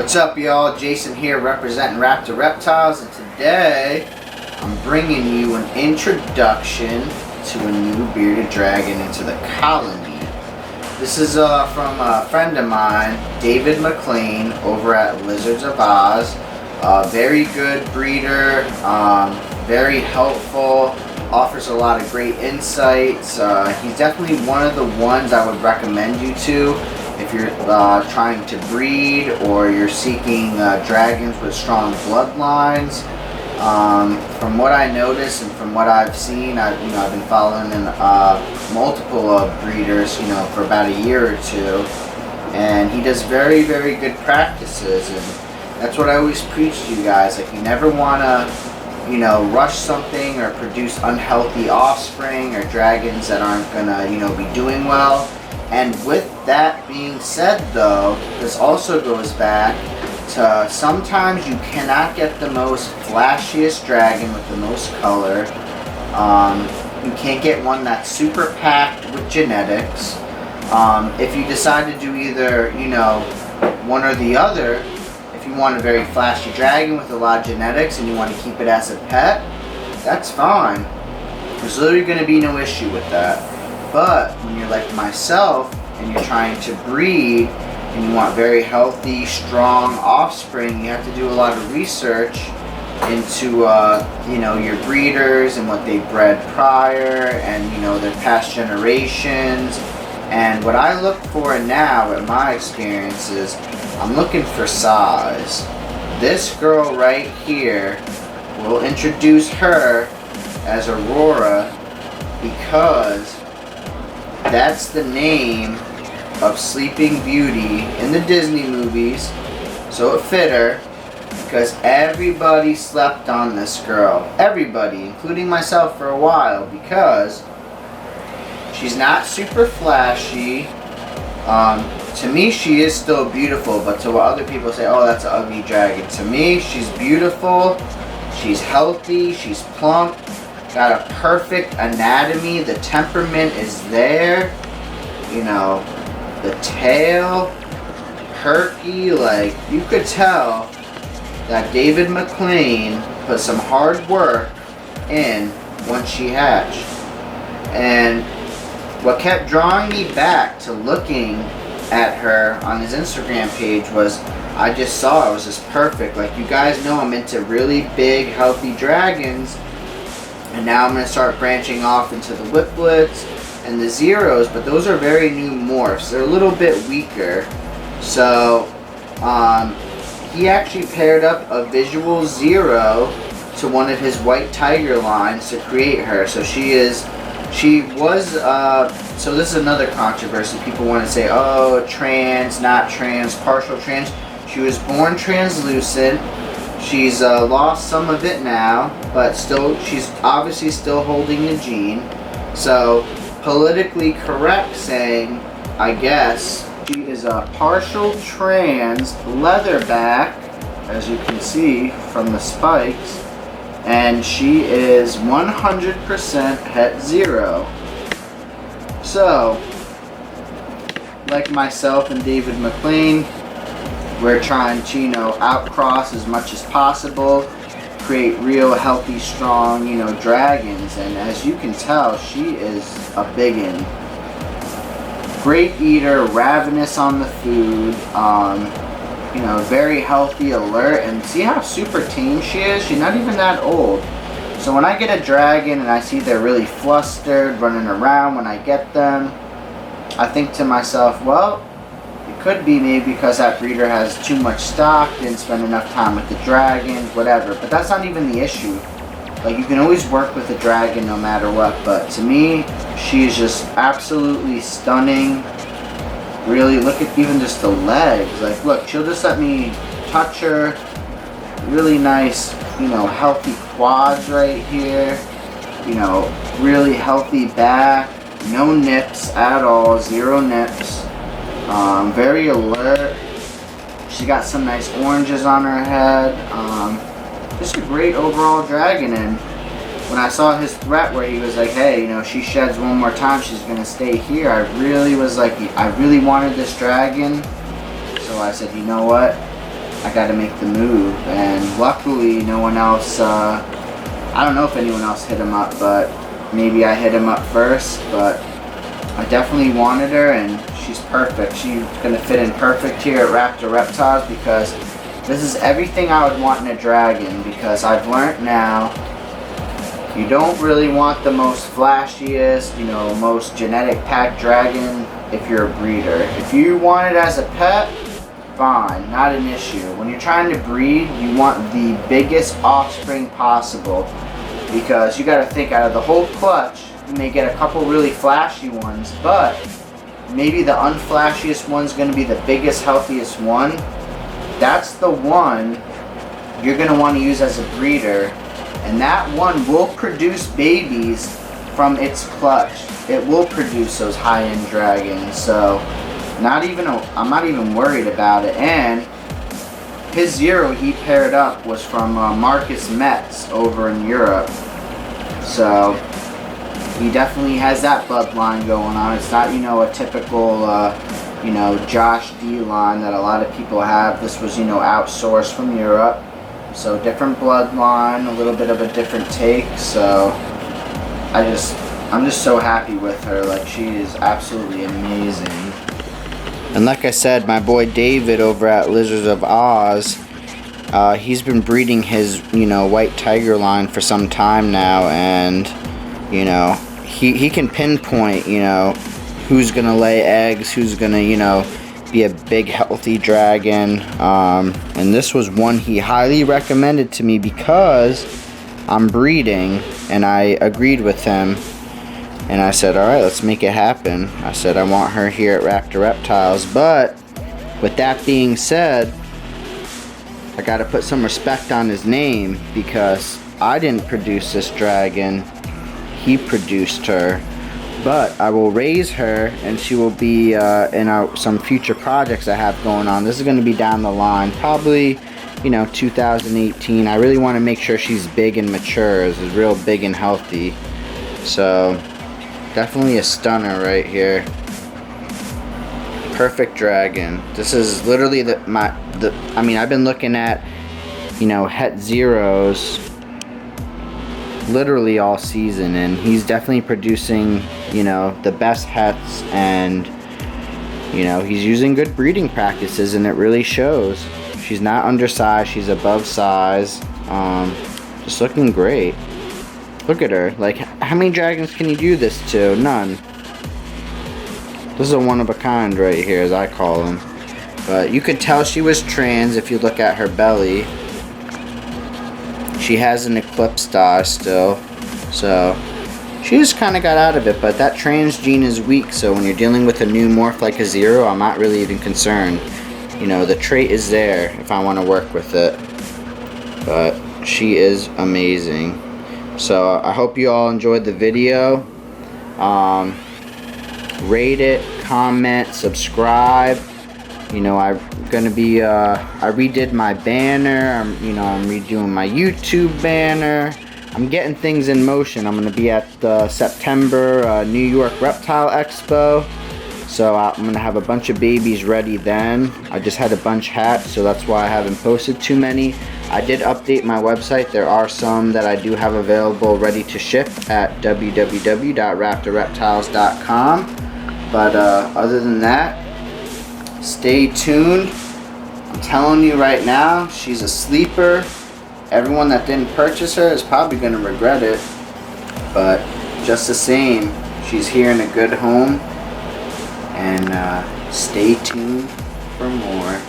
What's up, y'all? Jason here representing Raptor Reptiles, and today I'm bringing you an introduction to a new bearded dragon into the colony. This is from a friend of mine, David McLean, over at Lizards of Oz. Very good breeder, very helpful, offers a lot of great insights. He's definitely one of the ones I would recommend you to if you're trying to breed or you're seeking dragons with strong bloodlines. From what I noticed and from what I've seen, I've been following multiple breeders, for about a year or two, and he does very, very good practices, and that's what I always preach to you guys. Like, you never want to, rush something or produce unhealthy offspring or dragons that aren't gonna, be doing well. And with that being said, though, this also goes back to sometimes you cannot get the most flashiest dragon with the most color. You can't get one that's super packed with genetics. If you decide to do either, one or the other, if you want a very flashy dragon with a lot of genetics and you want to keep it as a pet, that's fine. There's literally going to be no issue with that. But when you're like myself and you're trying to breed and you want very healthy, strong offspring, you have to do a lot of research into your breeders and what they bred prior and their past generations. And what I look for now, in my experience, is I'm looking for size. This girl right here, we'll introduce her as Aurora because that's the name of Sleeping Beauty in the Disney movies, so it fit her because everybody slept on this girl. Everybody, including myself for a while, because she's not super flashy. To me, she is still beautiful, but to what other people say, oh, that's an ugly dragon. To me, she's beautiful, she's healthy, she's plump, got a perfect anatomy, the temperament is there, the tail, perky, like, you could tell that David McLean put some hard work in once she hatched. And what kept drawing me back to looking at her on his Instagram page was I just saw it was just perfect. Like, you guys know I'm into really big, healthy dragons. And now I'm going to start branching off into the whiplets and the zeros, but those are very new morphs. They're a little bit weaker. So he actually paired up a visual zero to one of his white tiger lines to create her. So so this is another controversy. People want to say, oh, trans, not trans, partial trans. She was born translucent. She's lost some of it now, but still, she's obviously still holding the gene. So, politically correct saying, I guess, she is a partial trans leatherback, as you can see from the spikes, and she is 100% het zero. So, like myself and David McLean, we're trying to, outcross as much as possible, create real, healthy, strong, dragons. And as you can tell, she is a biggin'. Great eater, ravenous on the food, very healthy, alert. And see how super tame she is? She's not even that old. So when I get a dragon and I see they're really flustered, running around when I get them, I think to myself, well, it could be maybe because that breeder has too much stock, didn't spend enough time with the dragons, whatever. But that's not even the issue. Like, you can always work with a dragon no matter what. But to me, she is just absolutely stunning. Really, look at even just the legs. Like, look, she'll just let me touch her. Really nice, healthy quads right here. Really healthy back. No nips at all. Zero nips. Very alert. She got some nice oranges on her head. Just a great overall dragon. And when I saw his threat where he was like, hey, she sheds one more time, she's going to stay here, I really was like, I really wanted this dragon. So I said, you know what? I gotta make the move. And luckily no one else, I don't know if anyone else hit him up, but maybe I hit him up first. But I definitely wanted her, and she's perfect. She's gonna fit in perfect here at Raptor Reptiles, because this is everything I would want in a dragon. Because I've learned now, you don't really want the most flashiest, you know, most genetic packed dragon if you're a breeder. If you want it as a pet, fine, not an issue. When you're trying to breed, you want the biggest offspring possible, because you got to think, out of the whole clutch, you may get a couple really flashy ones, but maybe the unflashiest one's going to be the biggest, healthiest one. That's the one you're going to want to use as a breeder, and that one will produce babies from its clutch. It will produce those high-end dragons. So I'm not even worried about it. And his zero he paired up was from Marcus Metz over in Europe. So he definitely has that bloodline going on. It's not, you know, a typical, you know, Josh D line that a lot of people have. This was, you know, outsourced from Europe. So different bloodline, a little bit of a different take. So I'm just so happy with her. Like, she is absolutely amazing. And like I said, my boy David over at Lizards of Oz, he's been breeding his, you know, white tiger line for some time now, and, you know, he can pinpoint, you know, who's gonna lay eggs, who's gonna, you know, be a big healthy dragon. And this was one he highly recommended to me because I'm breeding, and I agreed with him. And I said, alright, let's make it happen. I said, I want her here at Raptor Reptiles. But with that being said, I gotta put some respect on his name, because I didn't produce this dragon. He produced her. But I will raise her, and she will be in some future projects I have going on. This is going to be down the line, probably, you know, 2018. I really want to make sure she's big and mature, is real big and healthy. So definitely a stunner right here. Perfect dragon. This is literally I mean, I've been looking at, you know, het zeros literally all season, and he's definitely producing, you know, the best hets, and, you know, he's using good breeding practices, and it really shows. She's not undersized, she's above size. Just looking great. Look at her. Like, how many dragons can you do this to? None. This is a one of a kind right here, as I call them. But you could tell she was trans if you look at her belly. She has an eclipse star still, so she just kind of got out of it. But that trans gene is weak, so when you're dealing with a new morph like a zero, I'm not really even concerned. You know, the trait is there if I want to work with it. But she is amazing. So I hope you all enjoyed the video. Rate it, comment, subscribe. You know, I redid my banner. I'm redoing my YouTube banner. I'm getting things in motion. I'm gonna be at the September New York Reptile Expo, so I'm gonna have a bunch of babies ready then. I just had a bunch hatched, so that's why I haven't posted too many. I did update my website. There are some that I do have available ready to ship at www.raptorreptiles.com. But other than that, stay tuned. I'm telling you right now, she's a sleeper. Everyone that didn't purchase her is probably going to regret it. But just the same, she's here in a good home. And stay tuned for more.